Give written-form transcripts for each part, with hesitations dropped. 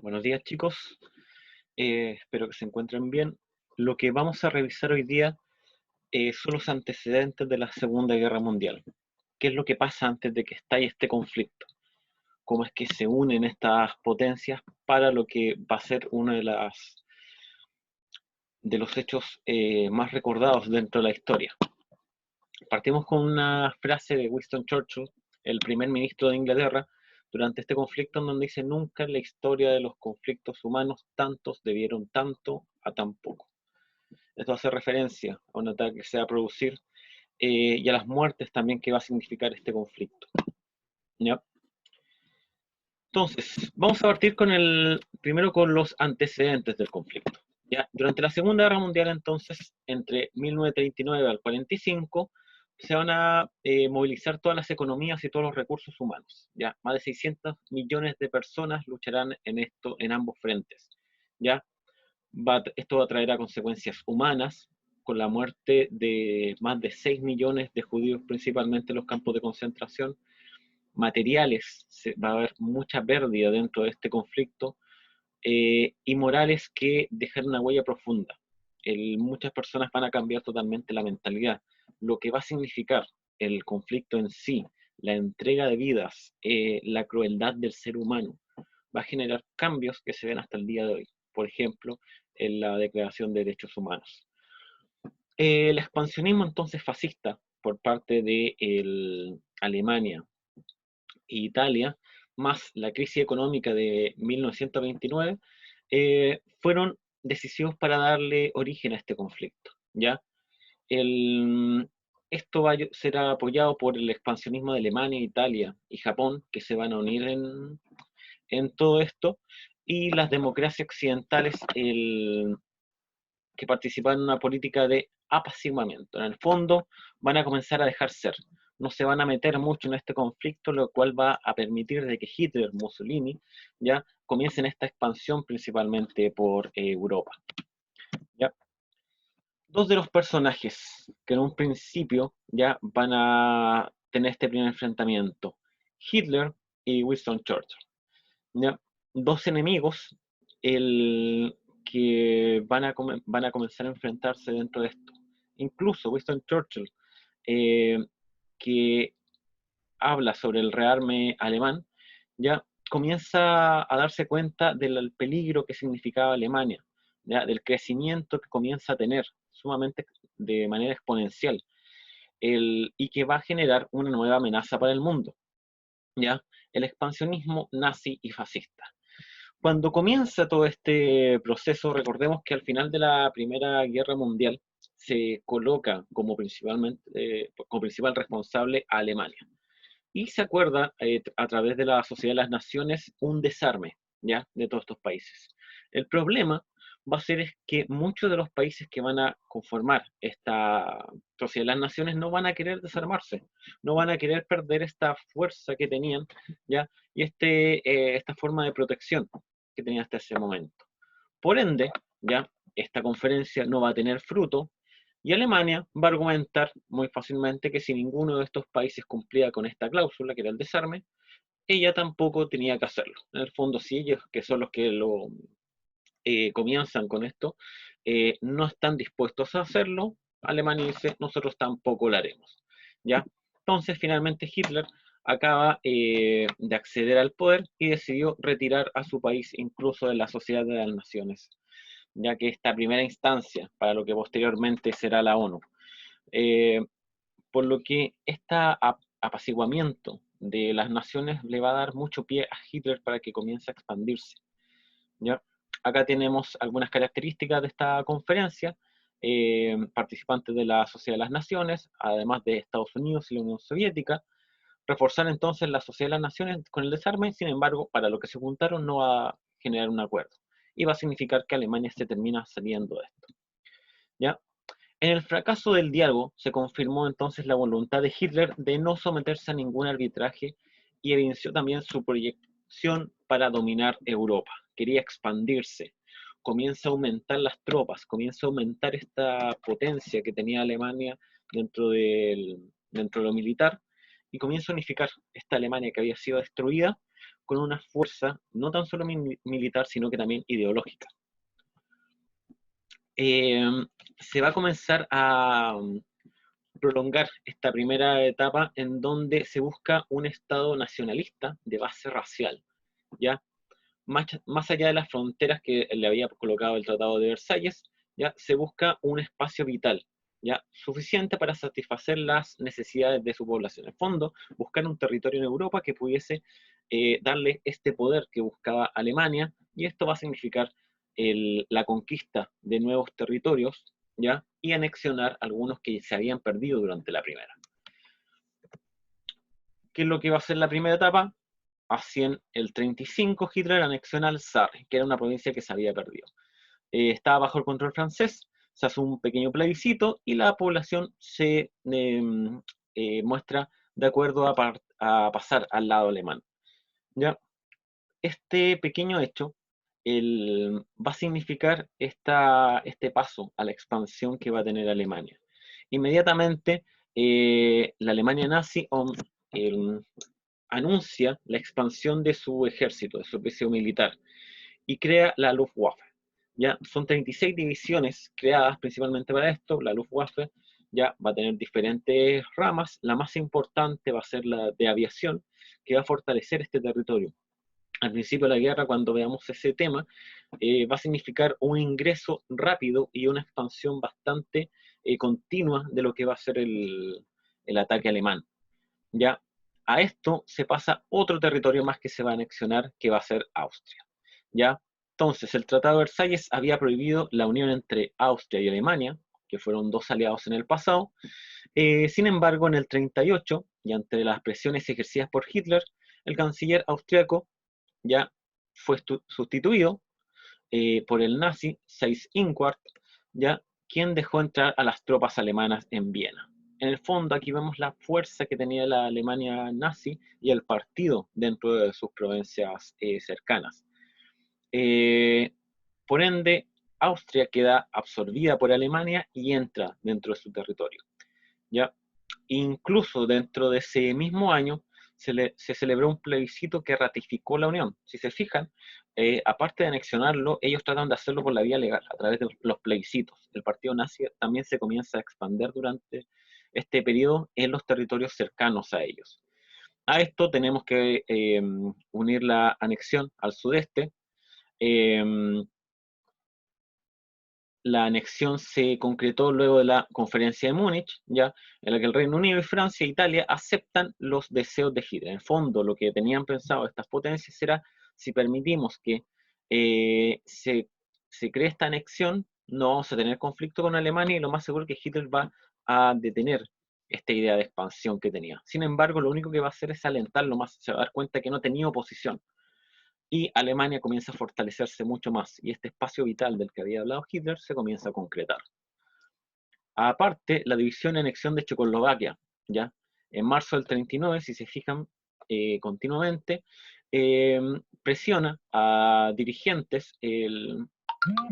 Buenos días, chicos. Espero que se encuentren bien. Lo que vamos a revisar hoy día son los antecedentes de la Segunda Guerra Mundial. ¿Qué es lo que pasa antes de que estalle este conflicto? ¿Cómo es que se unen estas potencias para lo que va a ser uno de los hechos más recordados dentro de la historia? Partimos con una frase de Winston Churchill, el primer ministro de Inglaterra, durante este conflicto, en donde dice: nunca en la historia de los conflictos humanos tantos debieron tanto a tan poco. Esto hace referencia a un ataque que se va a producir y a las muertes también que va a significar este conflicto. ¿Ya? Entonces, vamos a partir primero con los antecedentes del conflicto. ¿Ya? Durante la Segunda Guerra Mundial, entonces, entre 1939 al 45, se van a movilizar todas las economías y todos los recursos humanos. ¿Ya? Más de 600 millones de personas lucharán en ambos frentes. ¿Ya? Esto va a traer a consecuencias humanas, con la muerte de más de 6 millones de judíos, principalmente en los campos de concentración. Materiales, va a haber mucha pérdida dentro de este conflicto, y morales que dejan una huella profunda. Muchas personas van a cambiar totalmente la mentalidad, lo que va a significar el conflicto en sí, la entrega de vidas, la crueldad del ser humano, va a generar cambios que se ven hasta el día de hoy. Por ejemplo, en la Declaración de Derechos Humanos. El expansionismo entonces fascista por parte de Alemania e Italia, más la crisis económica de 1929, fueron decisivos para darle origen a este conflicto. ¿Ya? El, Esto será apoyado por el expansionismo de Alemania, Italia y Japón, que se van a unir en todo esto, y las democracias occidentales, que participan en una política de apaciguamiento. En el fondo, van a comenzar a dejar ser. No se van a meter mucho en este conflicto, lo cual va a permitir de que Hitler, Mussolini, ya comiencen esta expansión principalmente por Europa. ¿Ya? Dos de los personajes que en un principio ya van a tener este primer enfrentamiento: Hitler y Winston Churchill. ¿Ya? Dos enemigos que van a comenzar a enfrentarse dentro de esto. Incluso Winston Churchill, eh, que habla sobre el rearme alemán, ya comienza a darse cuenta del peligro que significaba Alemania, ¿ya? Del crecimiento que comienza a tener sumamente de manera exponencial, y que va a generar una nueva amenaza para el mundo, ¿ya? El expansionismo nazi y fascista. Cuando comienza todo este proceso, recordemos que al final de la Primera Guerra Mundial se coloca como principal responsable a Alemania. Y se acuerda, a través de la Sociedad de las Naciones, un desarme, ¿ya?, de todos estos países. El problema va a ser es que muchos de los países que van a conformar esta Sociedad de las Naciones no van a querer desarmarse, no van a querer perder esta fuerza que tenían, ¿ya?, y esta forma de protección que tenían hasta ese momento. Por ende, ya esta conferencia no va a tener fruto, y Alemania va a argumentar muy fácilmente que si ninguno de estos países cumplía con esta cláusula, que era el desarme, ella tampoco tenía que hacerlo. En el fondo, si ellos, que son los que lo comienzan con esto, no están dispuestos a hacerlo, Alemania dice: nosotros tampoco lo haremos. ¿Ya? Entonces, finalmente Hitler acaba de acceder al poder y decidió retirar a su país incluso de la Sociedad de las Naciones, ya que esta primera instancia para lo que posteriormente será la ONU. Eh, por lo que este apaciguamiento de las naciones le va a dar mucho pie a Hitler para que comience a expandirse. ¿Ya? Acá tenemos algunas características de esta conferencia: participantes de la Sociedad de las Naciones, además de Estados Unidos y la Unión Soviética. Reforzar entonces la Sociedad de las Naciones con el desarme. Sin embargo, para lo que se juntaron no va a generar un acuerdo, y va a significar que Alemania se termina saliendo de esto. ¿Ya? En el fracaso del diálogo se confirmó entonces la voluntad de Hitler de no someterse a ningún arbitraje, y evidenció también su proyección para dominar Europa. Quería expandirse, comienza a aumentar las tropas, comienza a aumentar esta potencia que tenía Alemania dentro de lo militar, y comienza a unificar esta Alemania que había sido destruida con una fuerza no tan solo militar, sino que también ideológica. Se va a comenzar a prolongar esta primera etapa en donde se busca un Estado nacionalista de base racial, ¿ya? Más allá de las fronteras que le había colocado el Tratado de Versalles, ya se busca un espacio vital, ya suficiente para satisfacer las necesidades de su población. En el fondo, buscar un territorio en Europa que pudiese darle este poder que buscaba Alemania, y esto va a significar la conquista de nuevos territorios, ¿ya? Y anexionar algunos que se habían perdido durante la primera. ¿Qué es lo que va a ser la primera etapa? Así en el 35 Hitler anexiona al Sarre, que era una provincia que se había perdido. Estaba bajo el control francés, se hace un pequeño plebiscito y la población se muestra de acuerdo a pasar al lado alemán. ¿Ya? Este pequeño hecho va a significar este paso a la expansión que va a tener Alemania. Inmediatamente, la Alemania nazi anuncia la expansión de su ejército, de su servicio militar, y crea la Luftwaffe. Ya son 36 divisiones creadas principalmente para esto. La Luftwaffe ya va a tener diferentes ramas. La más importante va a ser la de aviación, que va a fortalecer este territorio. Al principio de la guerra, cuando veamos ese tema, va a significar un ingreso rápido y una expansión bastante continua de lo que va a ser el ataque alemán. Ya a esto se pasa otro territorio más que se va a anexionar, que va a ser Austria. ¿Ya? Entonces, el Tratado de Versalles había prohibido la unión entre Austria y Alemania, que fueron dos aliados en el pasado. Sin embargo, en el 38, y ante las presiones ejercidas por Hitler, el canciller austriaco ya fue sustituido por el nazi Seyss-Inquart, ya, quien dejó entrar a las tropas alemanas en Viena. En el fondo, aquí vemos la fuerza que tenía la Alemania nazi y el partido dentro de sus provincias cercanas. Por ende, Austria queda absorbida por Alemania y entra dentro de su territorio. ¿Ya? Incluso dentro de ese mismo año se celebró un plebiscito que ratificó la unión. Si se fijan, aparte de anexionarlo, ellos tratan de hacerlo por la vía legal, a través de los plebiscitos. El partido nazi también se comienza a expandir durante este periodo en los territorios cercanos a ellos. A esto tenemos que unir la anexión al sudeste. La anexión se concretó luego de la conferencia de Múnich, ya, en la que el Reino Unido y Francia e Italia aceptan los deseos de Hitler. En el fondo, lo que tenían pensado estas potencias era, si permitimos que se cree esta anexión, no vamos a tener conflicto con Alemania y lo más seguro es que Hitler va a detener esta idea de expansión que tenía. Sin embargo, lo único que va a hacer es alentarlo más, se va a dar cuenta que no tenía oposición. Y Alemania comienza a fortalecerse mucho más, y este espacio vital del que había hablado Hitler se comienza a concretar. Aparte, la división y anexión de Checoslovaquia, ¿ya? En marzo del 39, si se fijan continuamente, presiona a dirigentes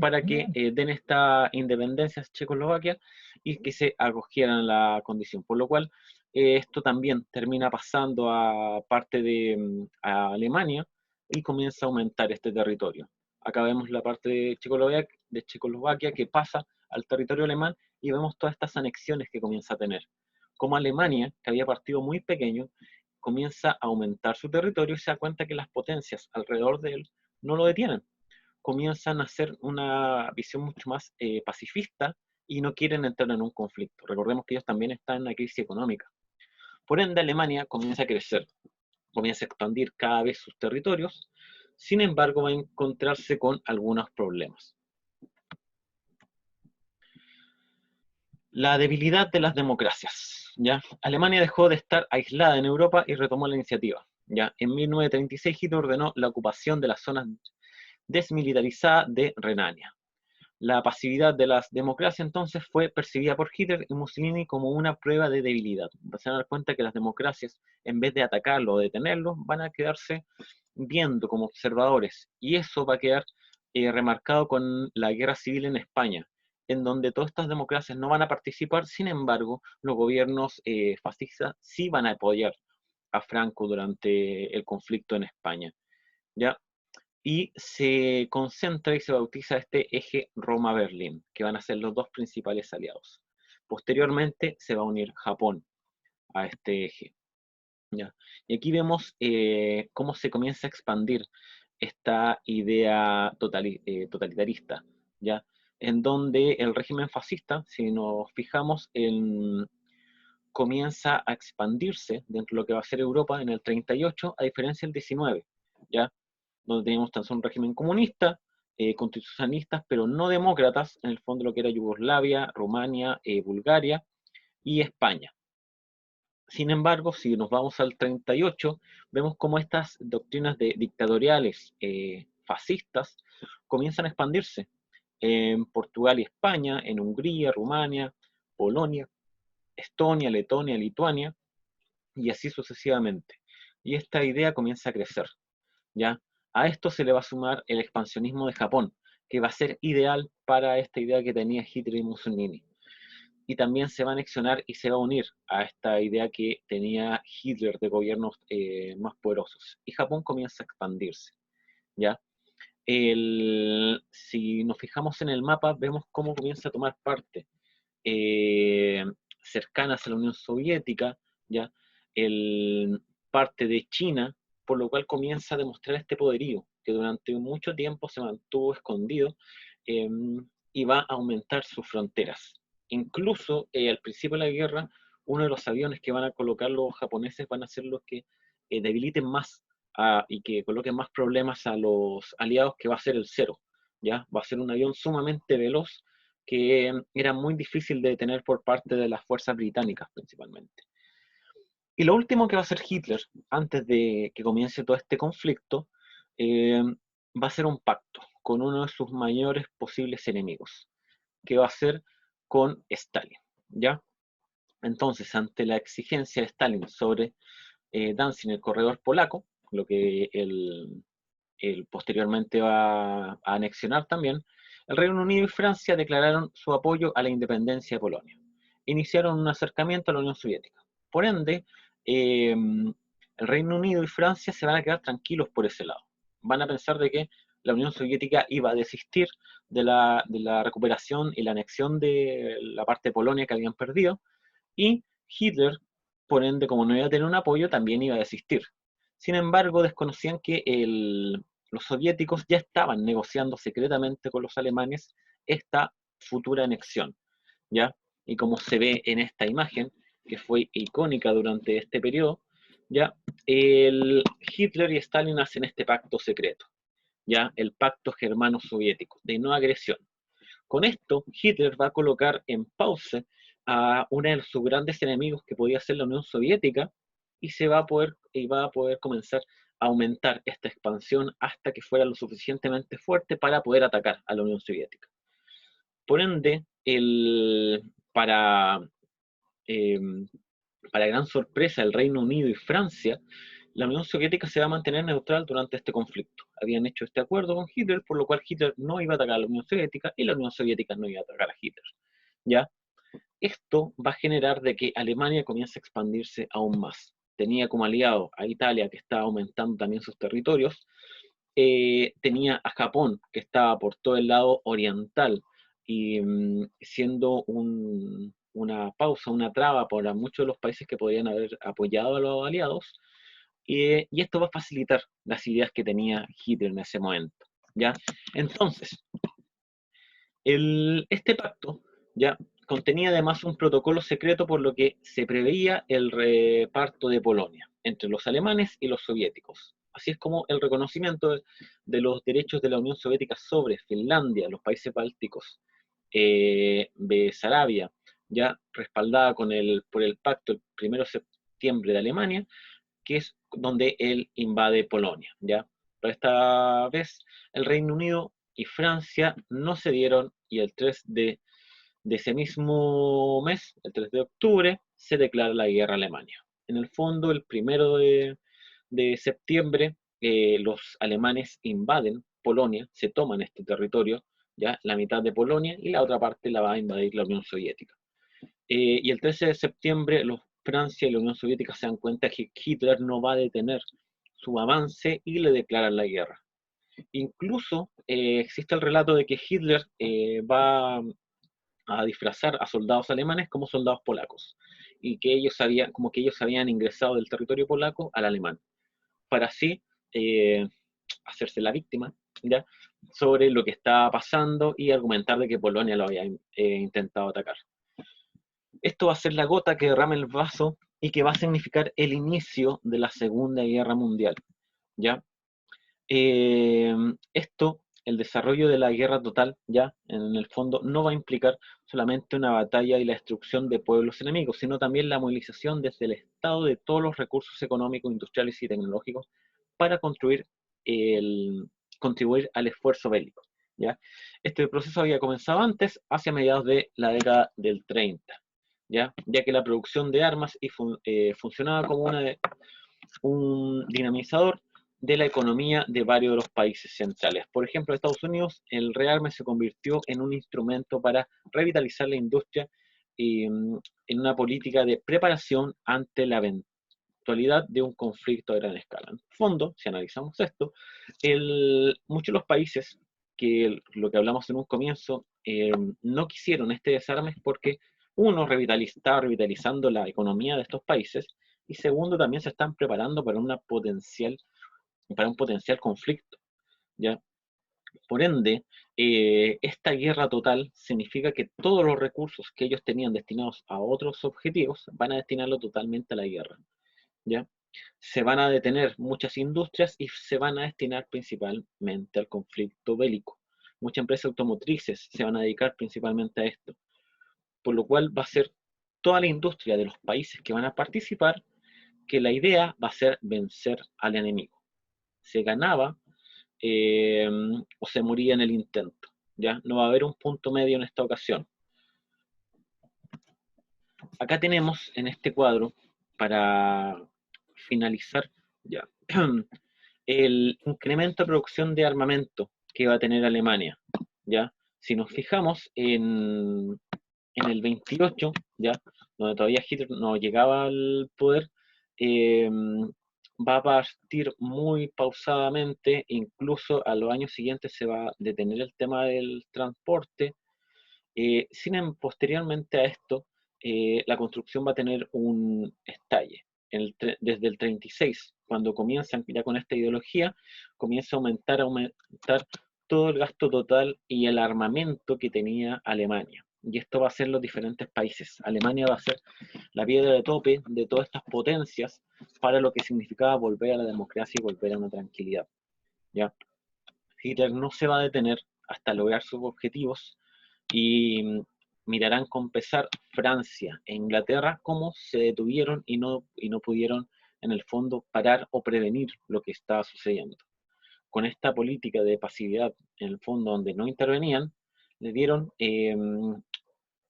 para que den esta independencia a Checoslovaquia y que se acogieran a la condición, por lo cual esto también termina pasando a parte de a Alemania, y comienza a aumentar este territorio. Acá vemos la parte de Checoslovaquia que pasa al territorio alemán, y vemos todas estas anexiones que comienza a tener. Como Alemania, que había partido muy pequeño, comienza a aumentar su territorio y se da cuenta que las potencias alrededor de él no lo detienen. Comienzan a hacer una visión mucho más pacifista y no quieren entrar en un conflicto. Recordemos que ellos también están en una crisis económica. Por ende, Alemania comienza a crecer, comienza a expandir cada vez sus territorios. Sin embargo, va a encontrarse con algunos problemas. La debilidad de las democracias. ¿Ya? Alemania dejó de estar aislada en Europa y retomó la iniciativa. ¿Ya? En 1936 Hitler ordenó la ocupación de las zonas desmilitarizadas de Renania. La pasividad de las democracias entonces fue percibida por Hitler y Mussolini como una prueba de debilidad. Se van a dar cuenta que las democracias, en vez de atacarlo o detenerlo, van a quedarse viendo como observadores. Y eso va a quedar remarcado con la guerra civil en España, en donde todas estas democracias no van a participar. Sin embargo, los gobiernos fascistas sí van a apoyar a Franco durante el conflicto en España. ¿ya? Y se concentra y se bautiza este eje Roma-Berlín, que van a ser los dos principales aliados. Posteriormente se va a unir Japón a este eje, ¿ya? Y aquí vemos cómo se comienza a expandir esta idea totalitarista, ¿ya? En donde el régimen fascista, si nos fijamos, comienza a expandirse dentro de lo que va a ser Europa en el 38, a diferencia del 19, ¿ya? Donde teníamos tan solo un régimen comunista, constitucionalistas, pero no demócratas, en el fondo lo que era Yugoslavia, Rumania, Bulgaria y España. Sin embargo, si nos vamos al 38, vemos cómo estas doctrinas dictatoriales fascistas comienzan a expandirse en Portugal y España, en Hungría, Rumania, Polonia, Estonia, Letonia, Lituania, y así sucesivamente. Y esta idea comienza a crecer, ¿ya? A esto se le va a sumar el expansionismo de Japón, que va a ser ideal para esta idea que tenía Hitler y Mussolini. Y también se va a anexionar y se va a unir a esta idea que tenía Hitler de gobiernos más poderosos. Y Japón comienza a expandirse, ¿ya? Si nos fijamos en el mapa, vemos cómo comienza a tomar parte eh, cercanas a la Unión Soviética, ¿ya? Parte de China, por lo cual comienza a demostrar este poderío, que durante mucho tiempo se mantuvo escondido eh, y va a aumentar sus fronteras. Incluso al principio de la guerra, uno de los aviones que van a colocar los japoneses van a ser los que debiliten más y que coloquen más problemas a los aliados, que va a ser el Cero, ¿ya? Va a ser un avión sumamente veloz que era muy difícil de detener por parte de las fuerzas británicas principalmente. Y lo último que va a hacer Hitler, antes de que comience todo este conflicto, va a ser un pacto con uno de sus mayores posibles enemigos, que va a ser con Stalin, ¿ya? Entonces, ante la exigencia de Stalin sobre Danzig, el corredor polaco, lo que él posteriormente va a anexionar también, el Reino Unido y Francia declararon su apoyo a la independencia de Polonia. Iniciaron un acercamiento a la Unión Soviética. Por ende, el Reino Unido y Francia se van a quedar tranquilos por ese lado. Van a pensar de que la Unión Soviética iba a desistir de la recuperación y la anexión de la parte de Polonia que habían perdido, y Hitler, por ende, como no iba a tener un apoyo, también iba a desistir. Sin embargo, desconocían que los soviéticos ya estaban negociando secretamente con los alemanes esta futura anexión, ¿ya? Y como se ve en esta imagen, que fue icónica durante este periodo, ¿ya? Hitler y Stalin hacen este pacto secreto, ¿ya? El pacto germano-soviético de no agresión. Con esto, Hitler va a colocar en pausa a uno de sus grandes enemigos, que podía ser la Unión Soviética, y va a poder comenzar a aumentar esta expansión hasta que fuera lo suficientemente fuerte para poder atacar a la Unión Soviética. Por ende, para, eh, para gran sorpresa del Reino Unido y Francia, la Unión Soviética se va a mantener neutral durante este conflicto. Habían hecho este acuerdo con Hitler, por lo cual Hitler no iba a atacar a la Unión Soviética y la Unión Soviética no iba a atacar a Hitler, ¿ya? Esto va a generar de que Alemania comience a expandirse aún más. Tenía como aliado a Italia, que estaba aumentando también sus territorios. Tenía a Japón, que estaba por todo el lado oriental y siendo una pausa, una traba para muchos de los países que podrían haber apoyado a los aliados. Y esto va a facilitar las ideas que tenía Hitler en ese momento, ¿ya? Entonces, este pacto ya contenía además un protocolo secreto, por lo que se preveía el reparto de Polonia entre los alemanes y los soviéticos. Así es como el reconocimiento de los derechos de la Unión Soviética sobre Finlandia, los países bálticos, Besarabia, ya respaldada por el pacto el 1 de septiembre de Alemania, que es donde él invade Polonia, ¿ya? Pero esta vez el Reino Unido y Francia no cedieron, y el 3 de ese mismo mes, el 3 de octubre, se declara la guerra a Alemania. En el fondo, el 1 de septiembre, los alemanes invaden Polonia, se toman este territorio, ya la mitad de Polonia, y la otra parte la va a invadir la Unión Soviética. Y el 13 de septiembre Francia y la Unión Soviética se dan cuenta que Hitler no va a detener su avance y le declaran la guerra. Incluso existe el relato de que Hitler va a disfrazar a soldados alemanes como soldados polacos, y que como que ellos habían ingresado del territorio polaco al alemán, para así eh, hacerse la víctima, ¿ya? Sobre lo que estaba pasando y argumentar de que Polonia lo había intentado atacar. Esto va a ser la gota que derrama el vaso y que va a significar el inicio de la Segunda Guerra Mundial, ¿ya? Esto, el desarrollo de la guerra total, ya, en el fondo, no va a implicar solamente una batalla y la destrucción de pueblos enemigos, sino también la movilización desde el Estado de todos los recursos económicos, industriales y tecnológicos para contribuir al esfuerzo bélico, ¿ya? Este proceso había comenzado antes, hacia mediados de la década del 30, ya que la producción de armas funcionaba como un dinamizador de la economía de varios de los países centrales. Por ejemplo, en Estados Unidos, el rearme se convirtió en un instrumento para revitalizar la industria y en una política de preparación ante la eventualidad de un conflicto a gran escala. En fondo, si analizamos esto, muchos de los países lo que hablamos en un comienzo, no quisieron este desarme porque, uno, estaba revitalizando la economía de estos países, y segundo, también se están preparando para un potencial conflicto, ¿ya? Por ende, esta guerra total significa que todos los recursos que ellos tenían destinados a otros objetivos van a destinarlo totalmente a la guerra, ¿ya? Se van a detener muchas industrias y se van a destinar principalmente al conflicto bélico. Muchas empresas automotrices se van a dedicar principalmente a esto, por lo cual va a ser toda la industria de los países que van a participar que la idea va a ser vencer al enemigo. Se ganaba o se moría en el intento, ¿ya? No va a haber un punto medio en esta ocasión. Acá tenemos en este cuadro, para finalizar, ya, el incremento de producción de armamento que va a tener Alemania, ¿ya? Si nos fijamos en el 28, ¿ya? Donde todavía Hitler no llegaba al poder, va a partir muy pausadamente, incluso a los años siguientes se va a detener el tema del transporte. Posteriormente a esto, la construcción va a tener un estalle. Desde el 36, cuando comienzan ya con esta ideología, comienza a aumentar todo el gasto total y el armamento que tenía Alemania. Y esto va a ser los diferentes países. Alemania va a ser la piedra de tope de todas estas potencias para lo que significaba volver a la democracia y volver a una tranquilidad, ¿ya? Hitler no se va a detener hasta lograr sus objetivos y mirarán con pesar Francia e Inglaterra cómo se detuvieron y no pudieron en el fondo parar o prevenir lo que estaba sucediendo. Con esta política de pasividad en el fondo donde no intervenían, le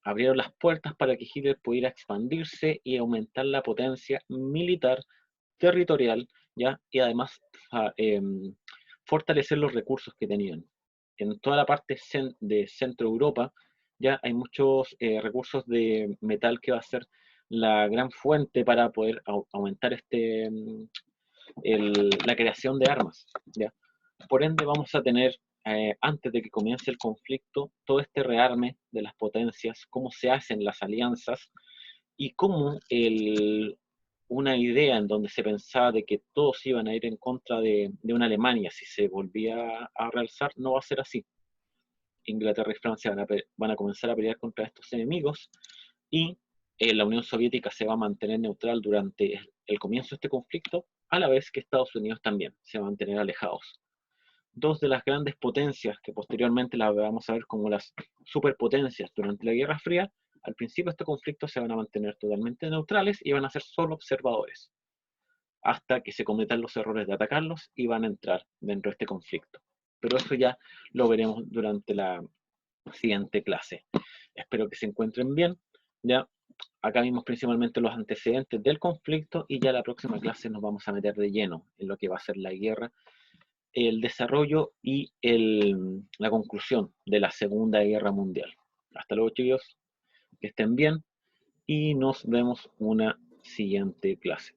abrieron las puertas para que Hitler pudiera expandirse y aumentar la potencia militar, territorial, ¿ya? Y además fortalecer los recursos que tenían. En toda la parte de Centro Europa ya hay muchos recursos de metal que va a ser la gran fuente para poder aumentar la creación de armas, ¿ya? Por ende vamos a tener, antes de que comience el conflicto, todo este rearme de las potencias, cómo se hacen las alianzas y cómo una idea en donde se pensaba de que todos iban a ir en contra de una Alemania si se volvía a realzar, no va a ser así. Inglaterra y Francia van a comenzar a pelear contra estos enemigos y la Unión Soviética se va a mantener neutral durante el comienzo de este conflicto, a la vez que Estados Unidos también se va a mantener alejados. Dos de las grandes potencias que posteriormente las vamos a ver como las superpotencias durante la Guerra Fría, al principio de este conflicto se van a mantener totalmente neutrales y van a ser solo observadores, hasta que se cometan los errores de atacarlos y van a entrar dentro de este conflicto. Pero eso ya lo veremos durante la siguiente clase. Espero que se encuentren bien. Ya acá vimos principalmente los antecedentes del conflicto y ya la próxima clase nos vamos a meter de lleno en lo que va a ser la guerra, el desarrollo y la conclusión de la Segunda Guerra Mundial. Hasta luego, chicos, que estén bien y nos vemos una siguiente clase.